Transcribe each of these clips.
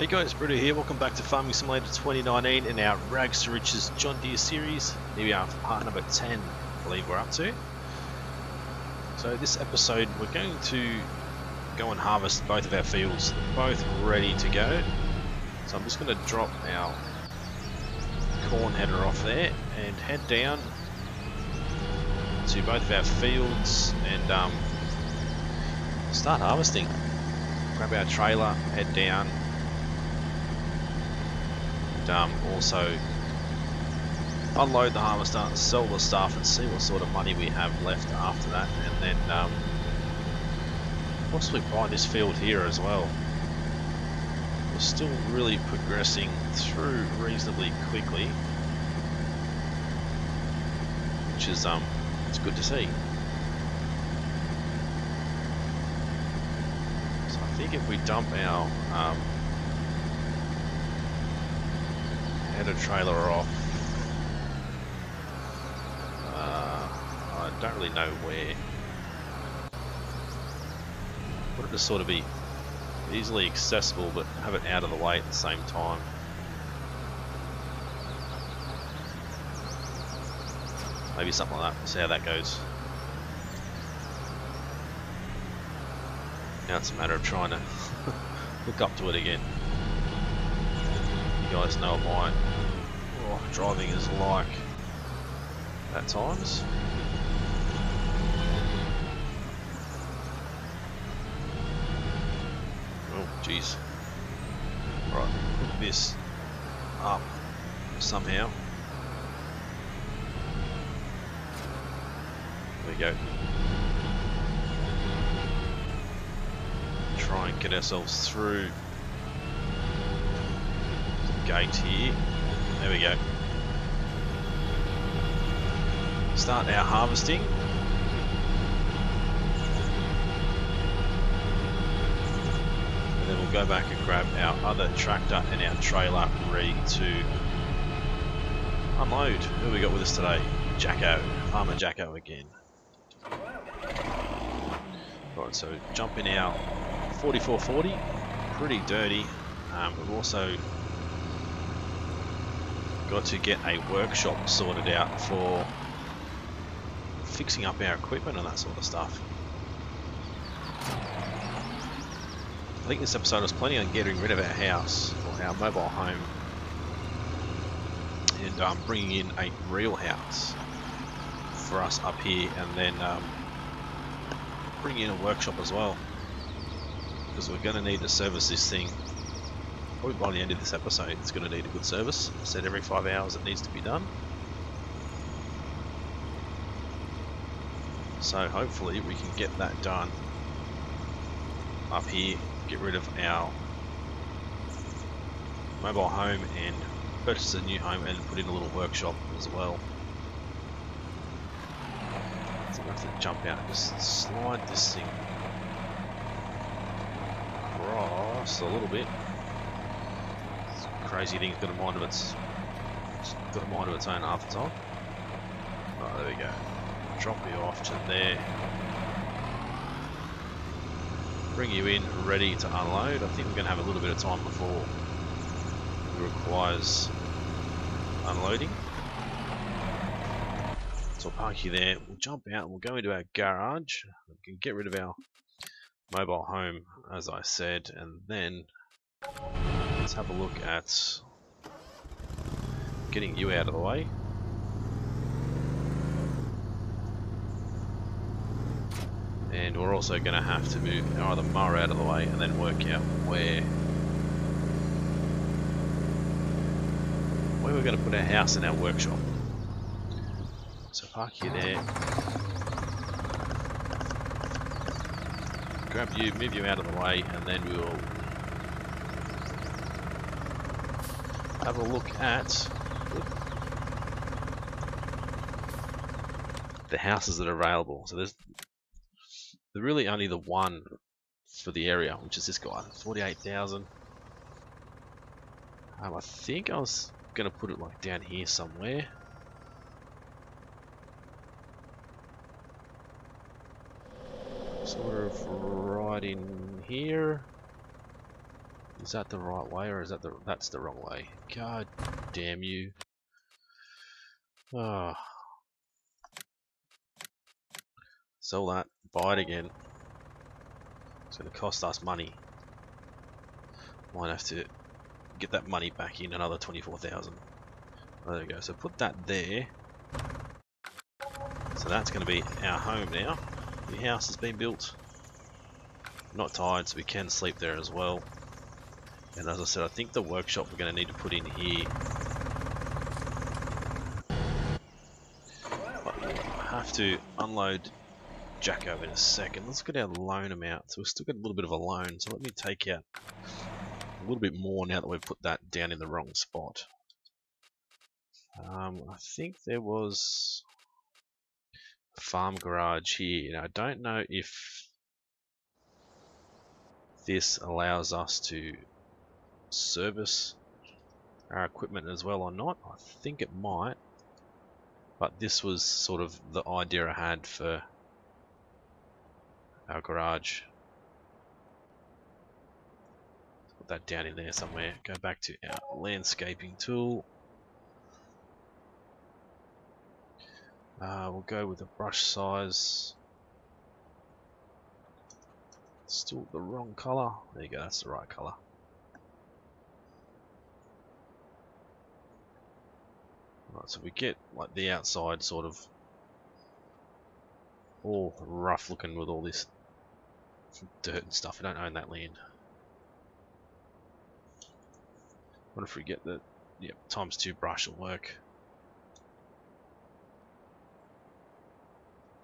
Hey guys, Bruto here. Welcome back to Farming Simulator 2019 in our Rags2Riches John Deere series. Here we are for part number 10, I believe we're up to. So this episode we're going to go and harvest both of our fields. They're both ready to go. So I'm just going to drop our corn header off there and head down to both of our fields and start harvesting. Grab our trailer, head down. Also unload the harvester, sell the stuff and see what sort of money we have left after that, and then possibly buy this field here as well. We're still really progressing through reasonably quickly, which is it's good to see. So I think if we dump our header trailer off, I don't really know where. Want it to sort of be easily accessible but have it out of the way at the same time. Maybe something like that. We'll see how that goes. Now it's a matter of trying to hook up to it again. You guys know what my driving is like at times. Oh jeez. Right, hook this up somehow. There we go. Try and get ourselves through gate here. There we go. Start our harvesting. And then we'll go back and grab our other tractor and our trailer ready to unload. Who have we got with us today? Jacko. Farmer Jacko again. Right, so jump in our 4440. Pretty dirty. We've also got to get a workshop sorted out for fixing up our equipment and that sort of stuff. I think this episode was planning on getting rid of our house, or our mobile home, and bringing in a real house for us up here, and then bring in a workshop as well, because we're going to need to service this thing. Probably by the end of this episode it's going to need a good service. I said every 5 hours it needs to be done. So hopefully we can get that done up here, get rid of our mobile home and purchase a new home and put in a little workshop as well. So I'm going to have to jump out and just slide this thing across a little bit. Crazy thing's got a mind of its own half the time. Right, there we go. Drop you off to there. Bring you in ready to unload. I think we're going to have a little bit of time before it requires unloading. So I'll park you there. We'll jump out and we'll go into our garage. We can get rid of our mobile home, as I said, and then let's have a look at getting you out of the way. And we're also going to have to move our other mower out of the way and then work out where we're going to put our house and our workshop. So park you there. Grab you, move you out of the way, and then we'll have a look at the houses that are available. So there's really only the one for the area, which is this guy, 48,000. I think I was going to put it like down here somewhere. Sort of right in here. Is that the right way, or is that that's the wrong way? God damn you. Ah. Sell that, buy it again. It's going to cost us money. Might have to get that money back in, another 24,000. There we go. So put that there. So that's going to be our home now. The house has been built. Not tired, so we can sleep there as well. And as I said, I think the workshop we're going to need to put in here. I have to unload Jacko in a second. Let's look at our loan amount. So we've still got a little bit of a loan. So let me take out a little bit more now that we've put that down in the wrong spot. I think there was a farm garage here. Now I don't know if this allows us to service our equipment as well or not. I think it might, but this was sort of the idea I had for our garage. Put that down in there somewhere. Go back to our landscaping tool. We'll go with the brush size. Still the wrong color. There you go, that's the right color. Right, so we get like the outside sort of all rough looking with all this dirt and stuff. I don't own that land. What if we get the ×2 brush will work.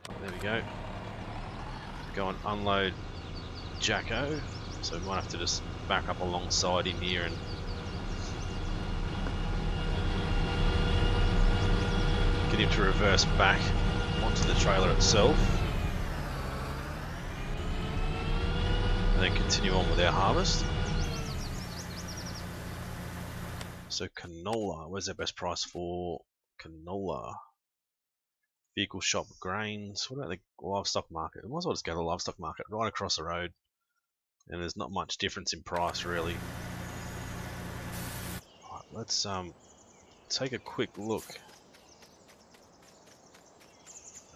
Oh, there we go. Go and unload Jacko. So we might have to just back up alongside him here and get him to reverse back onto the trailer itself. And then continue on with our harvest. So canola, where's our best price for canola? Vehicle shop, grains. What about the livestock market? We might as well just go to the livestock market right across the road. And there's not much difference in price really. Right, let's take a quick look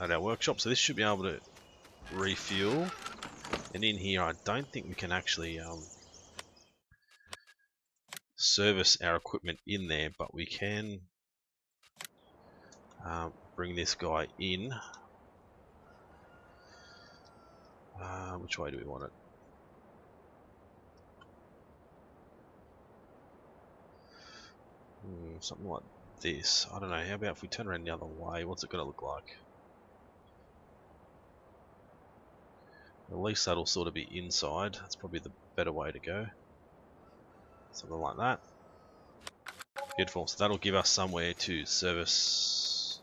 at our workshop. So this should be able to refuel. And in here I don't think we can actually service our equipment in there, but we can bring this guy in. Which way do we want it? Something like this. I don't know. How about if we turn around the other way? What's it going to look like? At least that'll sort of be inside. That's probably the better way to go. Something like that. Beautiful. So that'll give us somewhere to service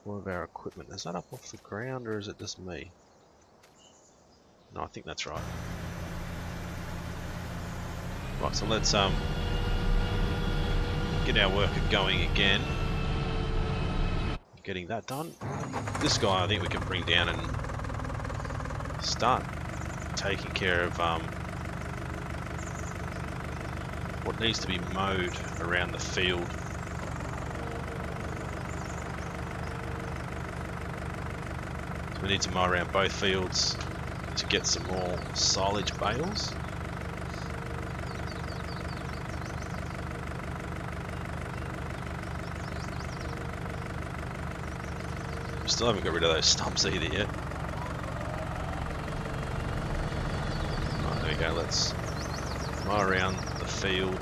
all of our equipment. Is that up off the ground or is it just me? No, I think that's right. Right, so let's get our worker going again. Getting that done. This guy I think we can bring down and start taking care of what needs to be mowed around the field. So we need to mow around both fields to get some more silage bales. We still haven't got rid of those stumps either yet. Right, there we go, let's mow around the field.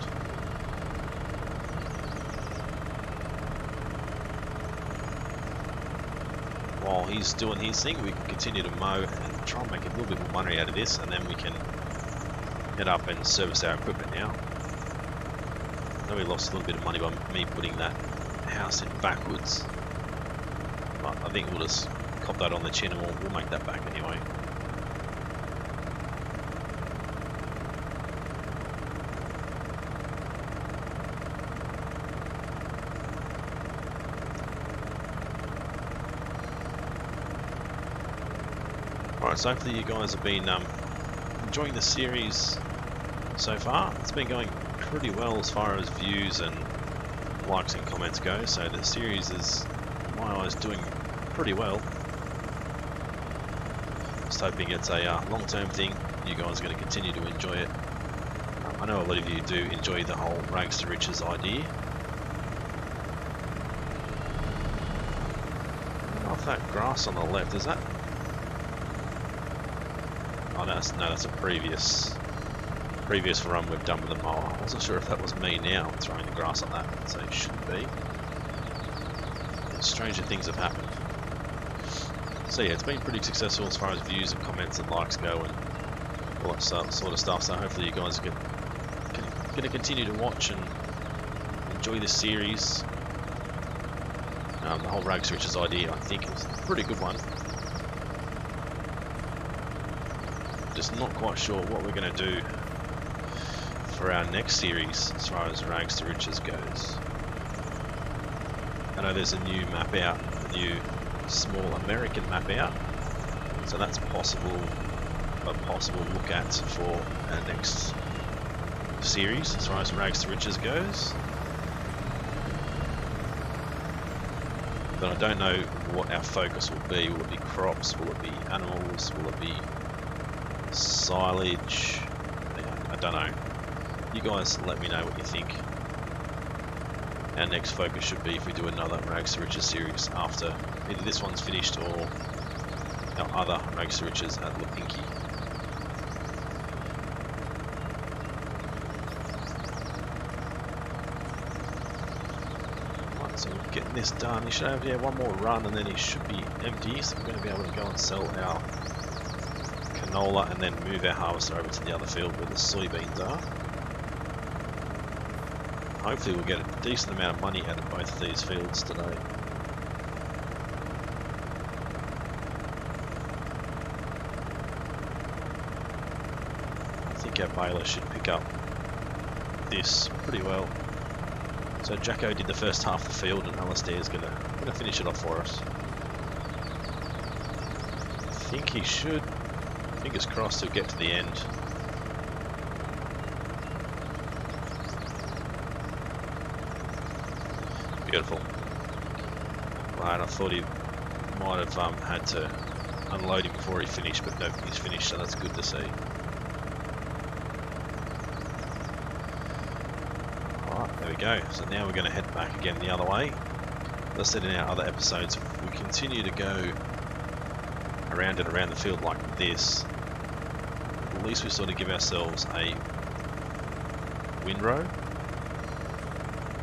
While he's doing his thing, we can continue to mow and try and make a little bit more money out of this, and then we can head up and service our equipment now. I know we lost a little bit of money by me putting that house in backwards, but I think we'll just cop that on the chin and we'll make that back anyway. Alright, so hopefully you guys have been enjoying the series so far. It's been going pretty well as far as views and likes and comments go, so the series is, in my eyes, doing pretty well. Just hoping it's a long-term thing. You guys are going to continue to enjoy it. I know a lot of you do enjoy the whole Rags to Riches idea. Off that grass on the left, is that? Oh, no, that's a previous run we've done with the mower. I wasn't sure if that was me now throwing the grass on that, so it shouldn't be. Stranger things have happened. So yeah, it's been pretty successful as far as views and comments and likes go and all that sort of stuff. So hopefully you guys are going to continue to watch and enjoy this series. The whole Rags to Riches idea, I think, is a pretty good one. Just not quite sure what we're going to do for our next series as far as Rags to Riches goes. I know there's a new map out, a new small American map out, so that's a possible look at for our next series as far as Rags to Riches goes. But I don't know what our focus will be. Will it be crops? Will it be animals? Will it be silage? I don't know. You guys let me know what you think. Our next focus should be if we do another Rags to Riches series after either this one's finished or our other Rags to Riches at Lopinki. Right, so we're getting this done. He should have one more run and then he should be empty, so we're going to be able to go and sell our canola and then move our harvester over to the other field where the soybeans are. Hopefully we'll get a decent amount of money out of both of these fields today. I think our baler should pick up this pretty well. So Jacko did the first half of the field and Alistair is gonna finish it off for us. I think he should. Fingers crossed he'll get to the end. Beautiful. Right, I thought he might have had to unload him before he finished, but nope, he's finished, so that's good to see. Alright, there we go. So now we're going to head back again the other way. As I said in our other episodes, if we continue to go around and around the field like this, at least we sort of give ourselves a windrow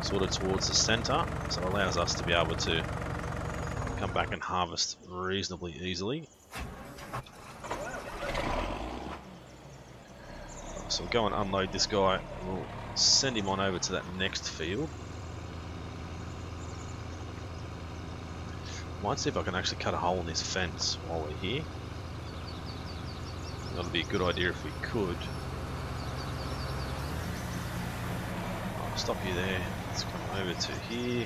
sort of towards the center, so it allows us to be able to come back and harvest reasonably easily. So we'll go and unload this guy, and we'll send him on over to that next field. Might see if I can actually cut a hole in this fence while we're here. That would be a good idea if we could. I'll stop you there. Let's come over to here.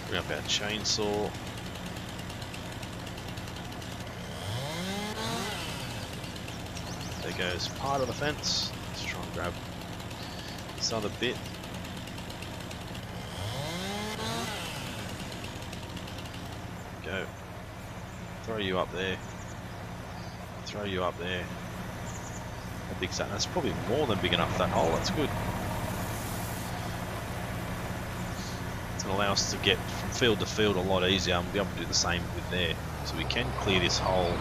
Bring up our chainsaw. There goes part of the fence. Let's try and grab this other bit. Go. Throw you up there. Throw you up there. How big's that? That's probably more than big enough for that hole. That's good. It's going to allow us to get from field to field a lot easier, and we'll be able to do the same with there. So we can clear this whole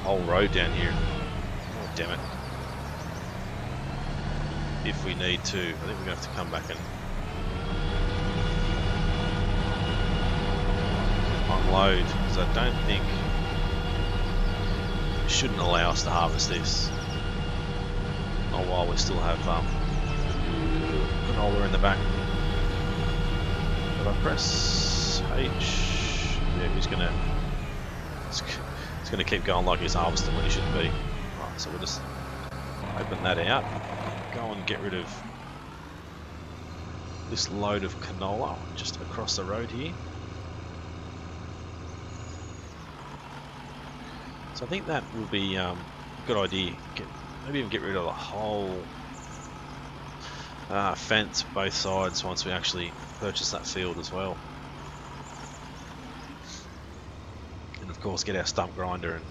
road down here. Oh, damn it. If we need to. I think we're going to have to come back and unload, because I don't think it shouldn't allow us to harvest this. Not while we still have canola in the back. If I press H, yeah, he's gonna keep going like he's harvesting when he should be. Right, so we'll just open that out, go and get rid of this load of canola just across the road here. So I think that will be a good idea. maybe even get rid of the whole fence both sides once we actually purchase that field as well. And of course get our stump grinder and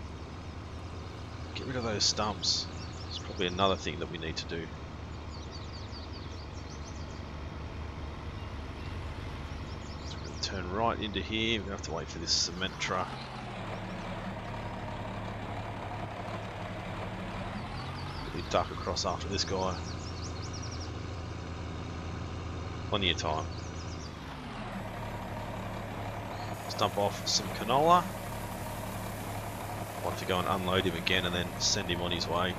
get rid of those stumps. It's probably another thing that we need to do. So we're going to turn right into here. We're going to have to wait for this cement truck. We duck across after this guy. Plenty of time. Stump off some canola. I'll have to go and unload him again and then send him on his way.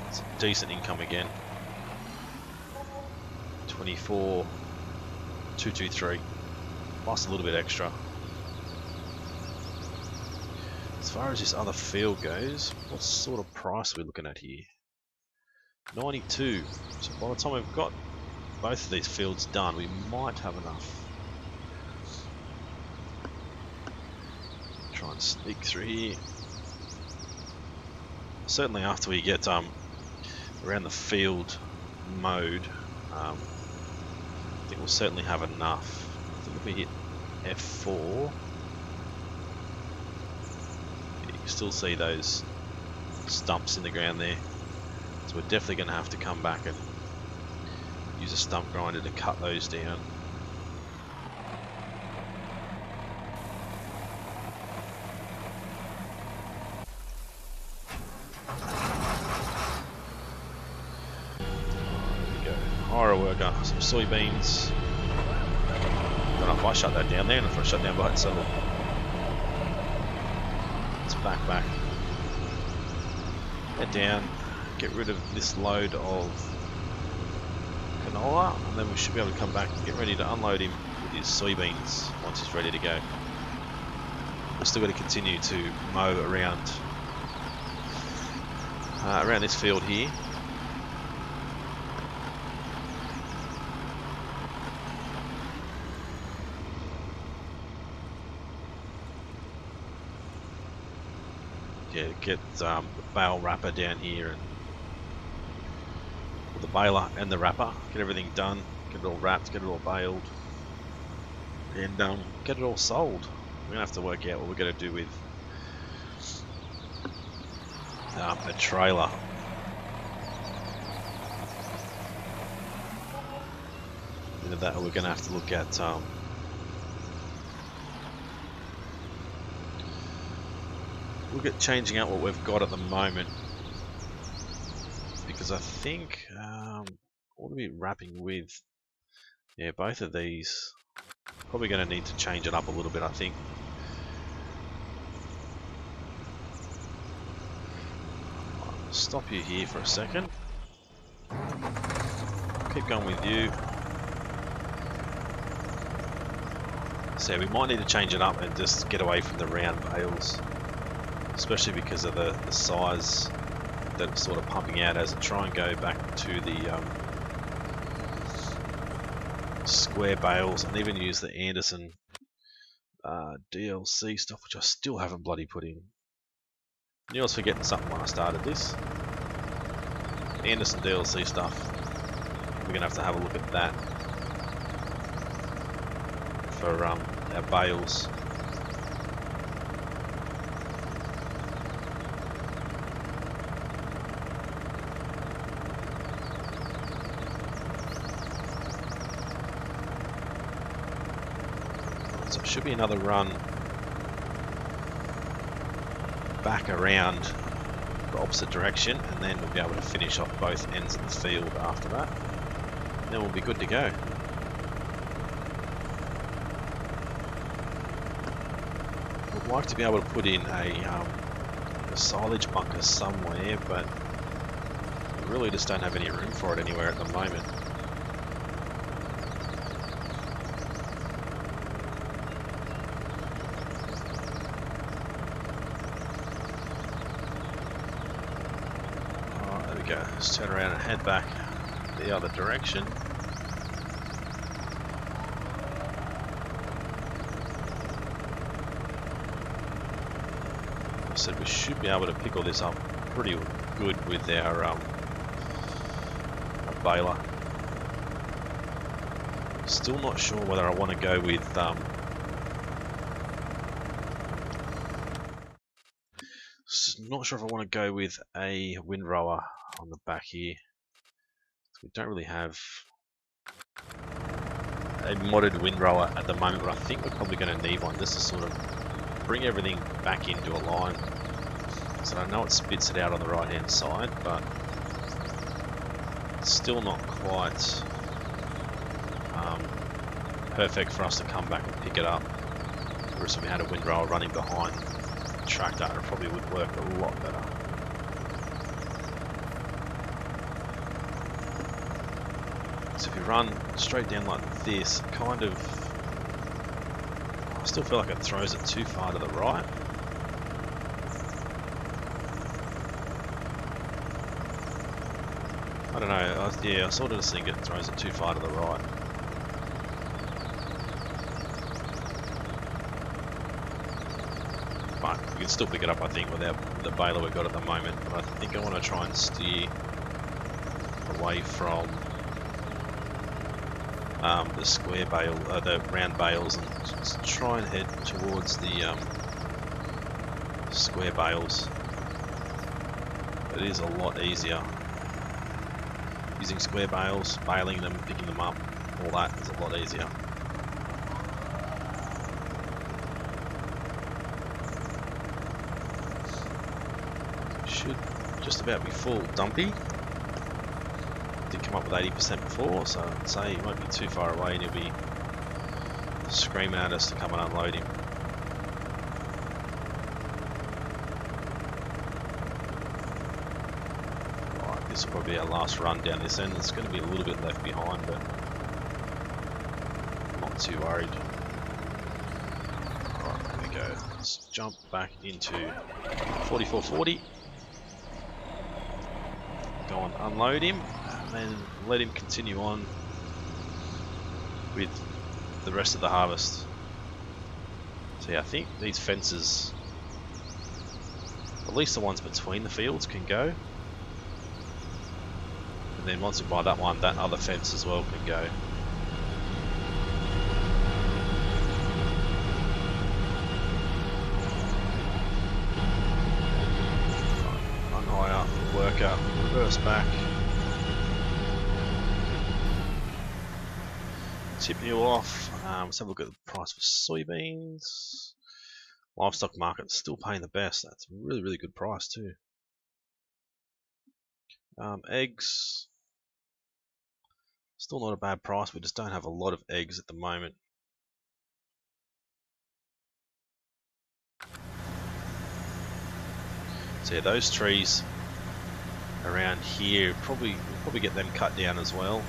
It's a decent income again. 24,223. Plus a little bit extra. As far as this other field goes, what sort of price are we looking at here? 92. So by the time we've got both of these fields done, we might have enough. Try and sneak through here. Certainly after we get around the field mode, I think we'll certainly have enough. I think if we hit F4, you can still see those stumps in the ground there. So we're definitely going to have to come back and use a stump grinder to cut those down. Worker, some soybeans. I don't know if I shut that down there, and if I shut down by itself. Let's back. Head down, get rid of this load of canola, and then we should be able to come back and get ready to unload him with his soybeans once he's ready to go. We're still going to continue to mow around this field here. Yeah, get the bale wrapper down here, and the baler and the wrapper, get everything done, get it all wrapped, get it all baled, and get it all sold. We're gonna have to work out what we're gonna do with a trailer. Either that, or we're gonna have to look at changing out what we've got at the moment, because I think what are we wrapping with? Yeah, both of these probably going to need to change it up a little bit, I think. I'll stop you here for a second. Keep going with you. So we might need to change it up and just get away from the round bales, especially because of the size that it's sort of pumping out as it try and go back to the square bales, and even use the Anderson DLC stuff, which I still haven't bloody put in. I knew I was forgetting something when I started this. Anderson DLC stuff, we're going to have a look at that for our bales. So it should be another run back around the opposite direction, and then we'll be able to finish off both ends of the field after that. And then we'll be good to go. Would like to be able to put in a silage bunker somewhere, but we really just don't have any room for it anywhere at the moment. Go. Let's turn around and head back the other direction. said, we should be able to pick all this up pretty good with our baler. Still not sure whether I want to go with not sure if I want to go with a windrower on the back here. We don't really have a modded windrower at the moment, but I think we're probably going to need one just to sort of bring everything back into a line. So I know it spits it out on the right hand side, but it's still not quite perfect for us to come back and pick it up. Whereas if we had a windrower running behind the tractor, it probably would work a lot better. So if you run straight down like this, kind of, I still feel like it throws it too far to the right. I don't know, yeah, I sort of just think it throws it too far to the right. But we can still pick it up, I think, with the baler we've got at the moment. But I think I want to try and steer away from the square bale, the round bales, and just try and head towards the square bales. It is a lot easier using square bales, baling them, picking them up. All that is a lot easier. Should just about be full dumpy. Did come up with 80% before, so I'd say he won't be too far away and he'll be screaming at us to come and unload him. Right, this will probably be our last run down this end. It's going to be a little bit left behind, but I'm not too worried. Alright, there we go. Let's jump back into 4440. Go and unload him, and then let him continue on with the rest of the harvest. So yeah, I think these fences, at least the ones between the fields, can go. And then once we buy that one, that other fence as well can go. Unhire, worker, reverse back. Tip you off. Let's have a look at the price for soybeans. Livestock market still paying the best. That's a really, really good price too. Eggs, still not a bad price. We just don't have a lot of eggs at the moment. So yeah, those trees around here, we'll probably get them cut down as well.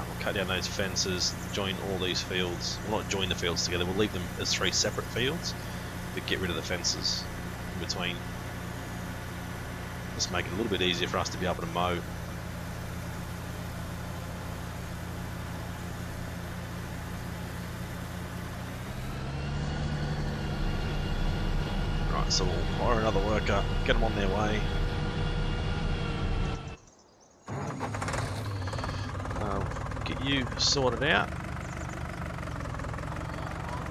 We'll cut down those fences, join all these fields. We'll not join the fields together, we'll leave them as 3 separate fields, but get rid of the fences in between. Just make it a little bit easier for us to be able to mow. Right, so we'll hire another worker, get them on their way. Get you sorted out,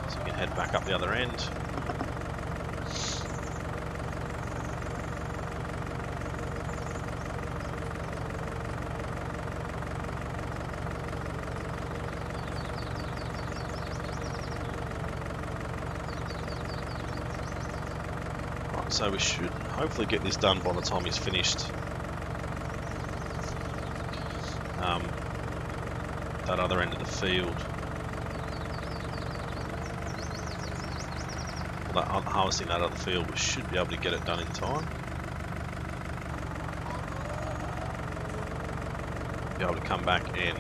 so we can head back up the other end. Right, so we should hopefully get this done by the time he's finished. That other end of the field. Well, harvesting that other field, we should be able to get it done in time. Be able to come back and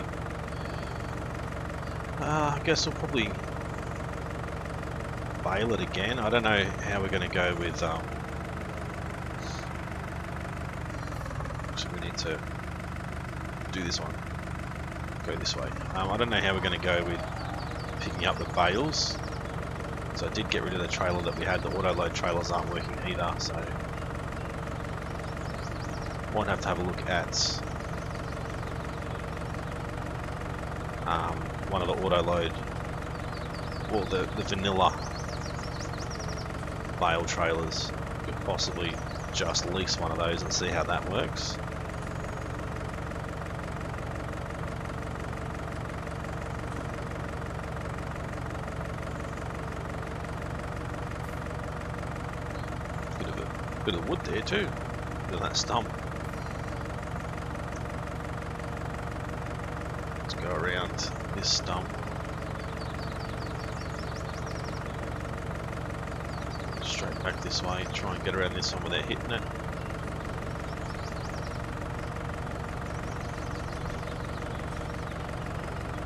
I guess we'll probably bale it again. I don't know how we're going to go with so we need to do this one. Go this way. I don't know how we're going to go with picking up the bales. So I did get rid of the trailer that we had. The auto load trailers aren't working either, so might have to have a look at one of the auto load or the vanilla bale trailers. Could possibly just lease one of those and see how that works. Bit of wood there too. Look at that stump. Let's go around this stump. Straight back this way. Try and get around this one without hitting it.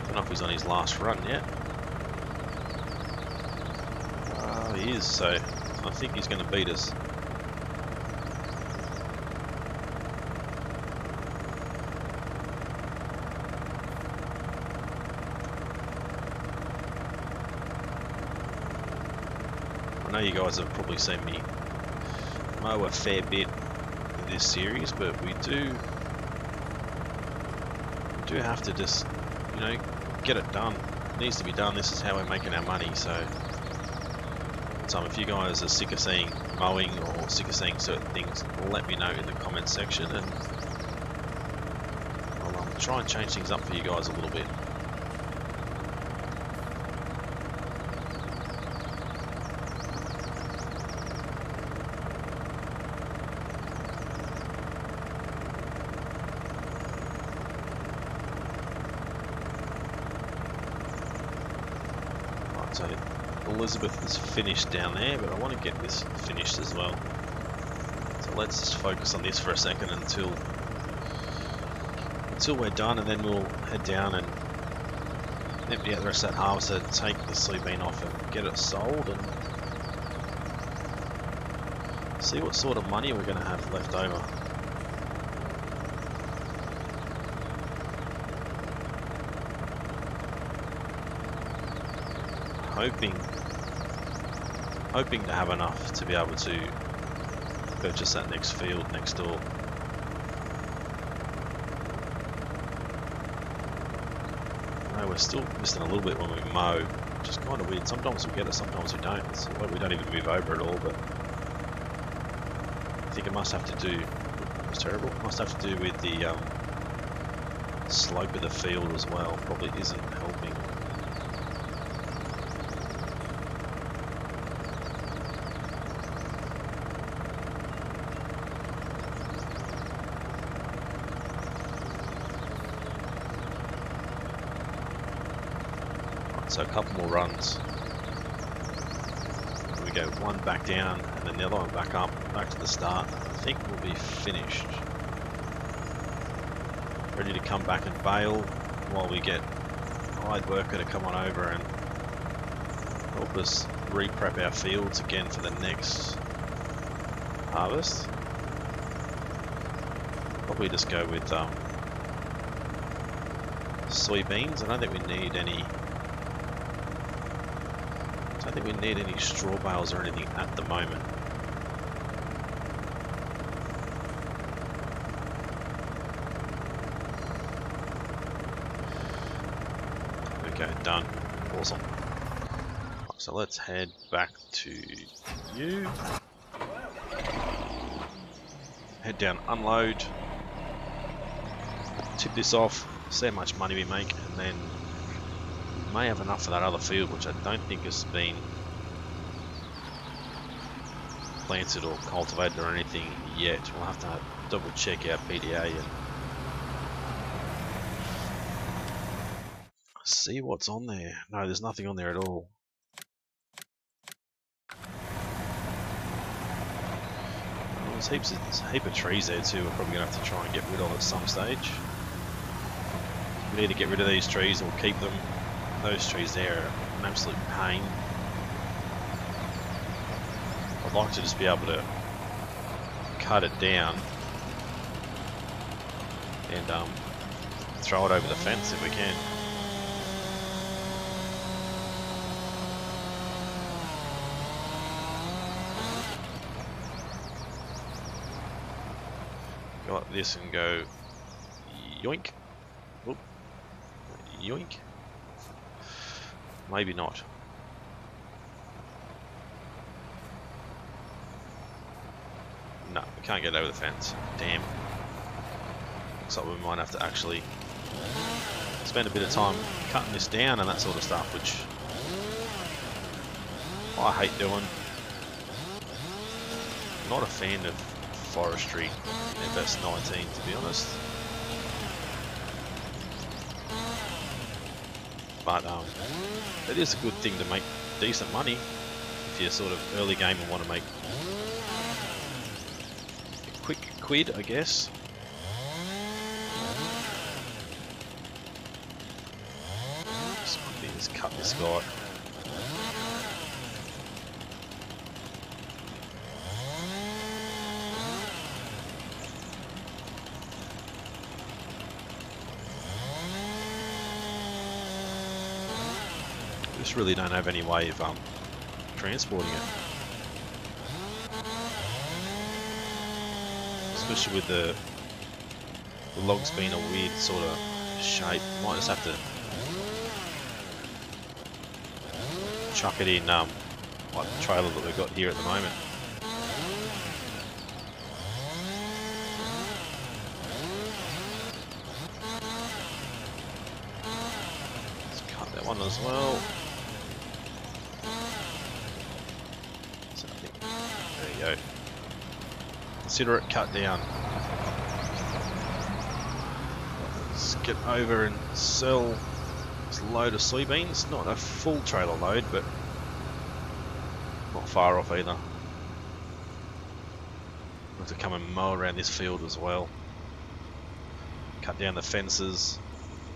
Don't know if he's on his last run yet. Oh, he is. So I think he's going to beat us. I know you guys have probably seen me mow a fair bit in this series, but we do have to just, you know, get it done. It needs to be done. This is how we're making our money. So if you guys are sick of seeing mowing or sick of seeing certain things, let me know in the comments section, and I'll try and change things up for you guys a little bit. So Elizabeth is finished down there, but I want to get this finished as well. So let's just focus on this for a second until we're done, and then we'll head down and empty out the rest of that harvester, take the soybean off and get it sold, and see what sort of money we're going to have left over. Hoping to have enough to be able to purchase that next field next door. No, we're still missing a little bit when we mow, which is kind of weird. Sometimes we get it, sometimes we don't. It's like we don't even move over at all, but I think it must have to do, that was terrible, it must have to do with the slope of the field as well. Probably isn't helping. So a couple more runs. We go one back down and then the other one back up, back to the start. I think we'll be finished. Ready to come back and bale while we get a hired worker to come on over and help us re-prep our fields again for the next harvest. Probably just go with soybeans. I don't think we need any. I don't think we need any straw bales or anything at the moment. Okay, done. Awesome. So let's head back to you. Head down, unload, tip this off, see how much money we make, and then may have enough for that other field, which I don't think has been planted or cultivated or anything yet. We'll have to double check our PDA and see what's on there. No, there's nothing on there at all. Well, there's a heap of trees there too. We're probably going to have to try and get rid of at some stage. We need to get rid of these trees or keep them. Those trees there are an absolute pain. I'd like to just be able to cut it down and throw it over the fence if we can. go like this and go yoink. Oop. Yoink. Maybe not. No, we can't get over the fence. Damn. Looks like we might have to actually spend a bit of time cutting this down and that sort of stuff, which I hate doing. Not a fan of Forestry in FS19, to be honest. But it is a good thing to make decent money if you're sort of early game and want to make a quick quid, I guess. Just cut this guy. Just really don't have any way of transporting it, especially with the logs being a weird sort of shape. Might just have to chuck it in like the trailer that we've got here at the moment. Let's cut that one as well. So I think, there you go. Consider it cut down. Let's get over and sell this load of soybeans. Not a full trailer load, but not far off either. We'll have to come and mow around this field as well. Cut down the fences.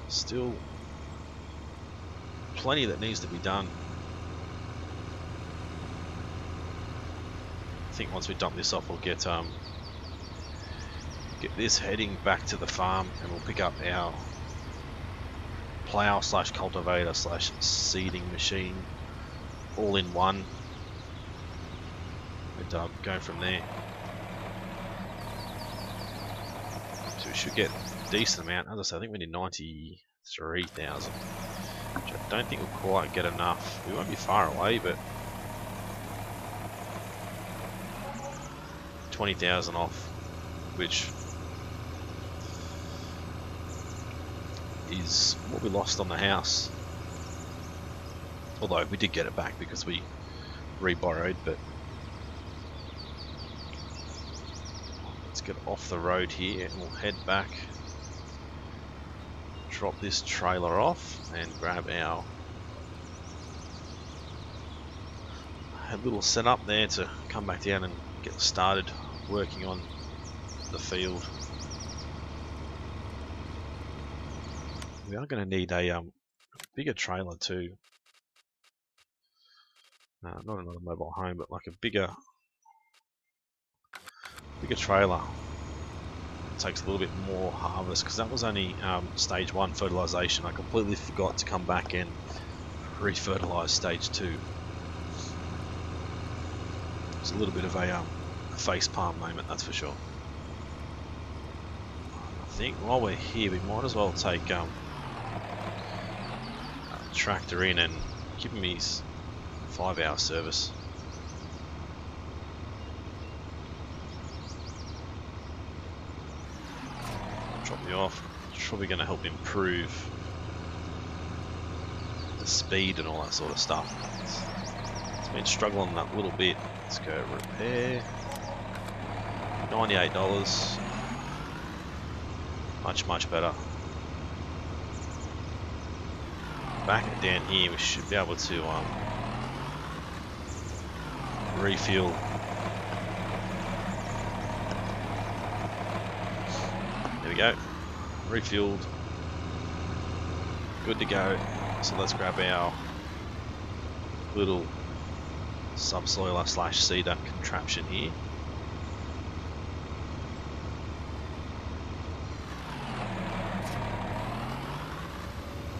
Still plenty that needs to be done. I think once we dump this off, we'll get this heading back to the farm, and we'll pick up our plough slash cultivator slash seeding machine all in one, and go from there. So we should get a decent amount. As I said, I think we need 93,000, which I don't think we'll quite get enough. We won't be far away, but 20,000 off, which is what we lost on the house. Although we did get it back because we re-borrowed, but let's get off the road here and we'll head back, drop this trailer off and grab our little setup there to come back down and get started working on the field. We are going to need a bigger trailer too. Not another mobile home, but like a bigger trailer. It takes a little bit more harvest, because that was only stage 1 fertilization. I completely forgot to come back and re-fertilize stage 2. It's a little bit of a face palm moment, that's for sure. I think while we're here, we might as well take tractor in and give him his 5-hour service. Drop you off. It's probably going to help improve the speed and all that sort of stuff. It's been struggling that little bit. Let's go repair. $98. Much better. Back down here, we should be able to refuel. There we go, refueled, good to go. So let's grab our little subsoiler slash seeder contraption here.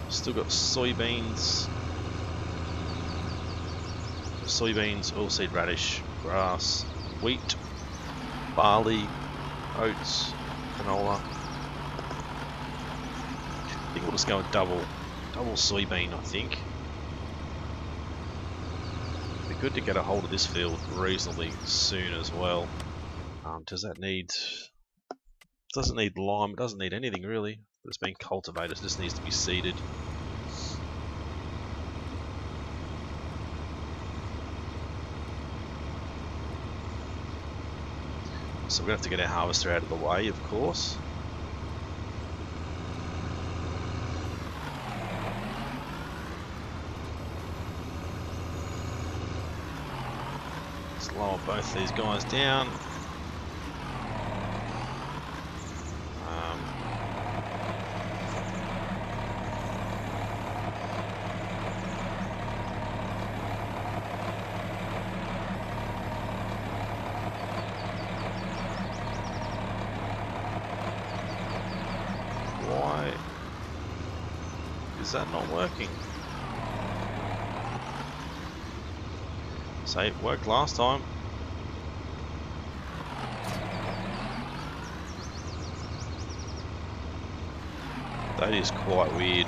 Still got soybeans, oilseed radish, grass, wheat, barley, oats, canola. I think we'll just go with double soybean, I think. It'd be good to get a hold of this field reasonably soon as well. Does that need... Doesn't need lime, it doesn't need anything really. It's been cultivated, it just needs to be seeded. So we're going to have to get our harvester out of the way, of course. Let's lower both these guys down. Why is that not working? Say it worked last time. That is quite weird.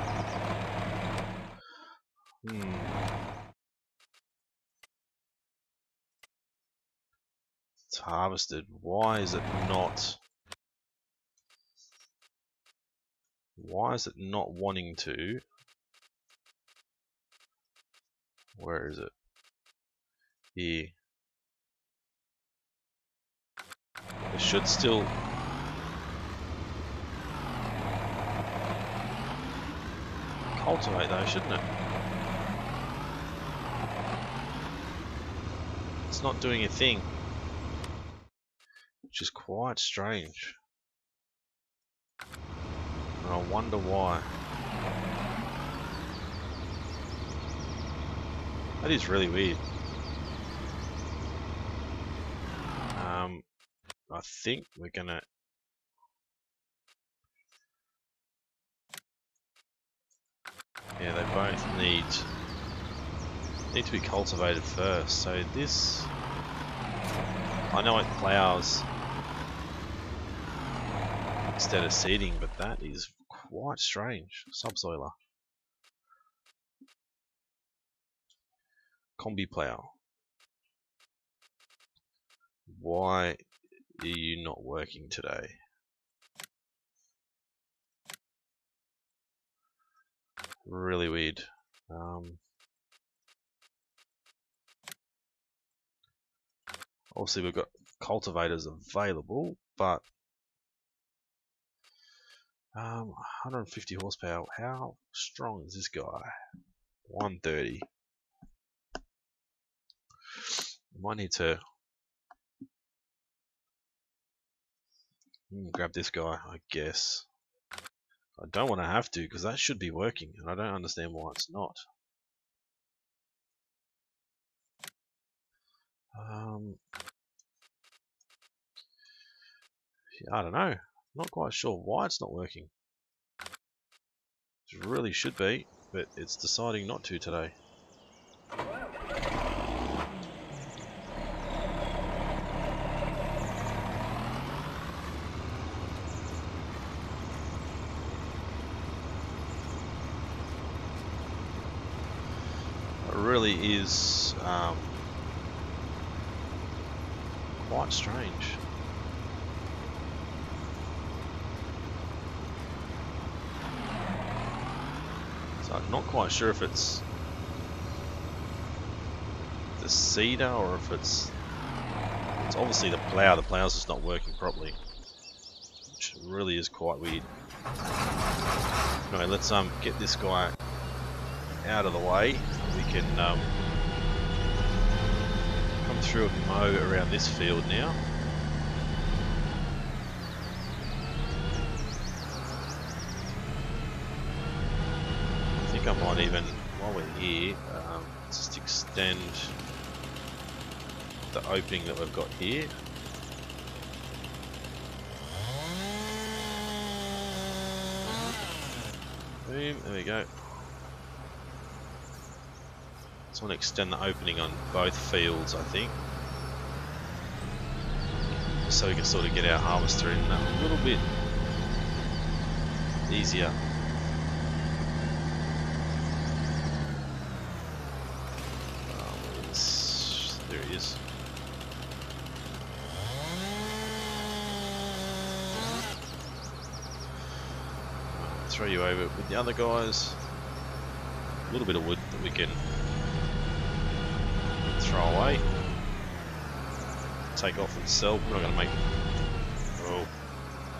It's harvested. Why is it not? Why is it not wanting to? Where is it? Here. It should still... cultivate though, shouldn't it? It's not doing a thing. Which is quite strange. And I wonder why. That is really weird. I think we're gonna... Yeah, they both need to be cultivated first. So this... I know it plows instead of seeding, but that is quite strange. Subsoiler. Combi plow. Why are you not working today? Really weird. Obviously we've got cultivators available, but 150 horsepower. How strong is this guy? 130. Might need to grab this guy, I guess. I don't want to have to, because that should be working, and I don't understand why it's not. I don't know. Not quite sure why it's not working. It really should be, but it's deciding not to today. It really is quite strange. So I'm not quite sure if it's the seeder or if it's obviously the plow. The plow's just not working properly, which really is quite weird. Anyway, let's get this guy out of the way. We can come through and mow around this field now. I think I might even, while we're here, just extend the opening that we've got here. Boom, there we go. Just want to extend the opening on both fields, I think. just so we can sort of get our harvester in a little bit easier. There he is. Throw you over with the other guys. A little bit of wood that we can throw away, take off and sell. We're not going to make, well,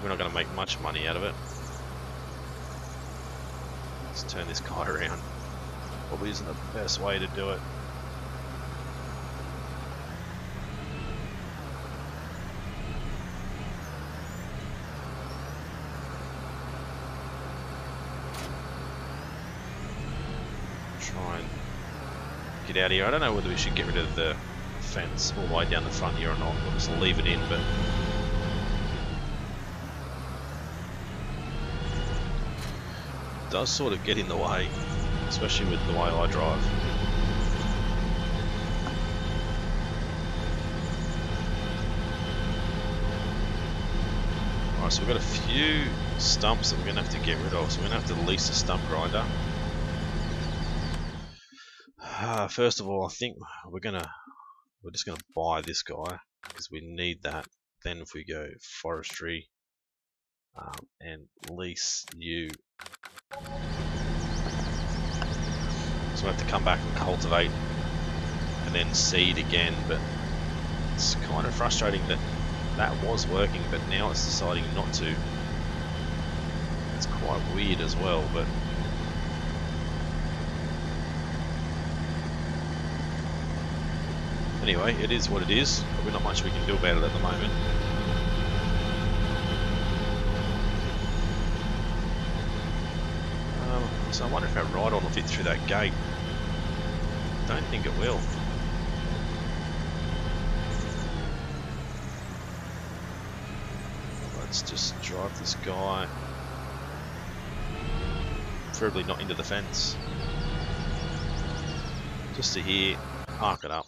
we're not going to make much money out of it. Let's turn this guy around. Probably isn't the best way to do it. Try and get out of here. I don't know whether we should get rid of the fence all the way down the front here or not. We'll just leave it in, but it does sort of get in the way, especially with the way I drive. Alright, so we've got a few stumps that we're going to have to get rid of, so we're going to have to lease a stump grinder. First of all, I think we're just gonna buy this guy because we need that. Then if we go forestry and lease you, so we have to come back and cultivate and then seed again. But it's kind of frustrating that that was working, but now it's deciding not to. It's quite weird as well, but. Anyway, it is what it is. Probably not much we can do about it at the moment. So I wonder if our ride-on will fit through that gate. Don't think it will. Let's just drive this guy. Preferably not into the fence. Just to here, park it up.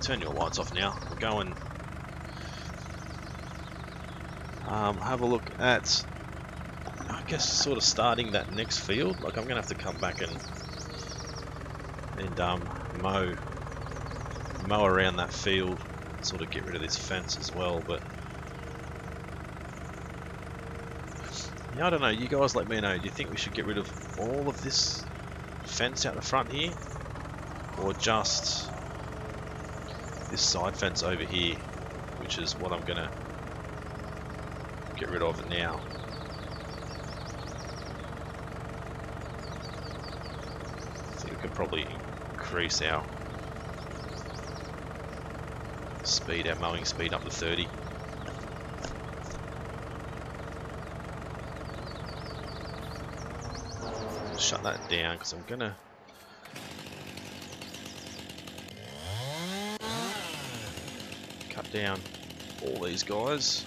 Turn your lights off now. We'll go and have a look at, I guess, sort of starting that next field. Like I'm gonna have to come back and mow around that field, sort of get rid of this fence as well. But yeah, I don't know. You guys let me know. Do you think we should get rid of all of this fence out the front here, or just this side fence over here, which is what I'm gonna get rid of now? I think we could probably increase our speed, our mowing speed up to 30. Shut that down because I'm gonna cut down all these guys.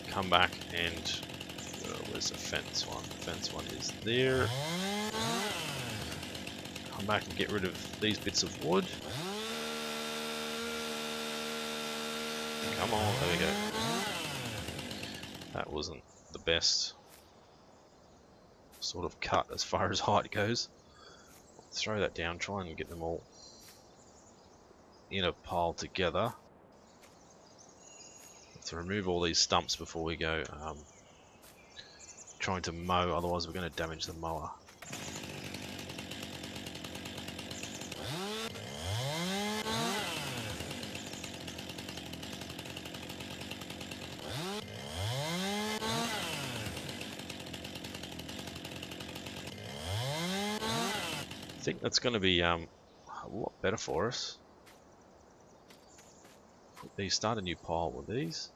Come back and where's the fence one? The fence one is there. Come back and get rid of these bits of wood. Come on, there we go. That wasn't the best sort of cut as far as height goes. Throw that down, try and get them all in a pile together. Have to remove all these stumps before we go trying to mow, otherwise we're going to damage the mower. I think that's going to be a lot better for us. Put these, start a new pile with these.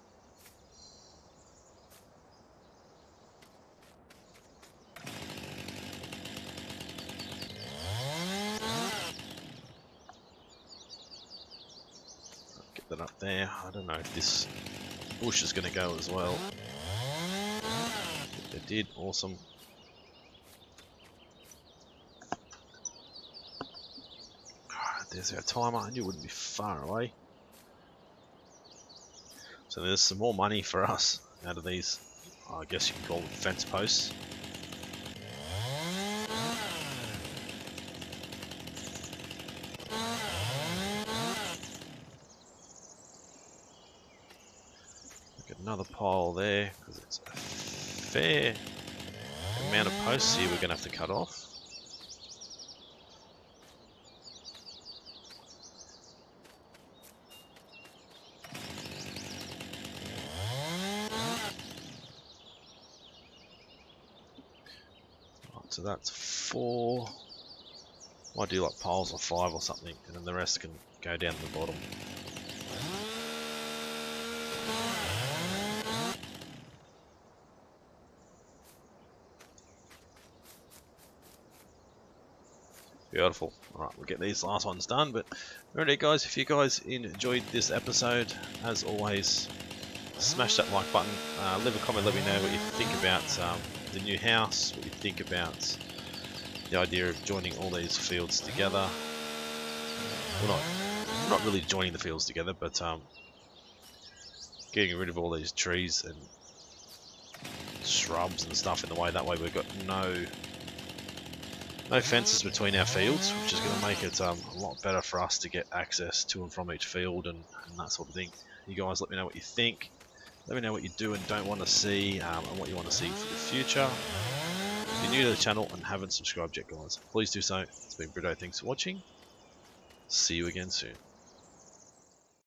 Get that up there. I don't know if this bush is going to go as well. It did, awesome. there's our timer, and you wouldn't be far away. So there's some more money for us out of these, I guess you can call them fence posts. Look at another pile there, because it's a fair amount of posts here we're going to have to cut off. So that's 4. Might do like piles of 5 or something, and then the rest can go down to the bottom. Beautiful. Alright, we'll get these last ones done, but remember guys, if you guys enjoyed this episode, as always, smash that like button, leave a comment, let me know what you think about the new house, what you think about the idea of joining all these fields together. Well, not really joining the fields together, but getting rid of all these trees and shrubs and stuff in the way. That way we've got no fences between our fields, which is going to make it a lot better for us to get access to and from each field and that sort of thing. You guys let me know what you think. Let me know what you do and don't want to see, and what you want to see for the future. If you're new to the channel and haven't subscribed yet, guys, please do so. It's been Brito. Thanks for watching. See you again soon.